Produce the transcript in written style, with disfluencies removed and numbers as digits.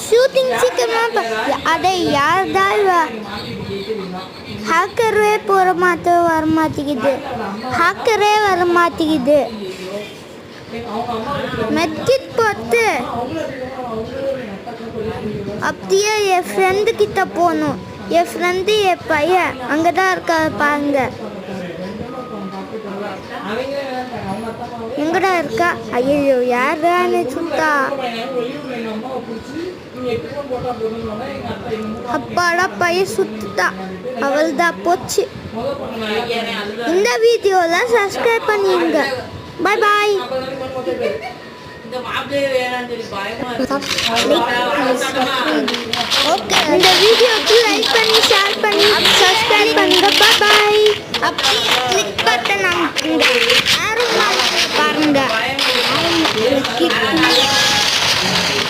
Shooting சீக்கிரமா அடே யார்டா இவ ஹேக்கரே வர மாட்டேங்குது மெட்கிட் போட்டு அப்படியே என் ஃப்ரெண்டு கிட்ட போகணும். என் ஃப்ரெண்டு என் பையன் அங்கே தான் இருக்கா பாருங்க. எங்கடா இருக்கா? ஐயோ யாரான்னு சுத்தா. அப்பாடா பையன் சுத்தா. அவள் தான் போச்சு. இந்த வீடியோவில் சப்ஸ்கிரைப் பண்ணிடுங்க. பாய் பாய். இந்த வீடியோக்கு லைக் பண்ணி ஷேர் பண்ணி சப்ஸ்கிரைப் பண்ணுங்க. பாய் பாய். அப்படியே கிளிக் பட்டன் அமுக்குங்க. ஆரோ பாருங்க.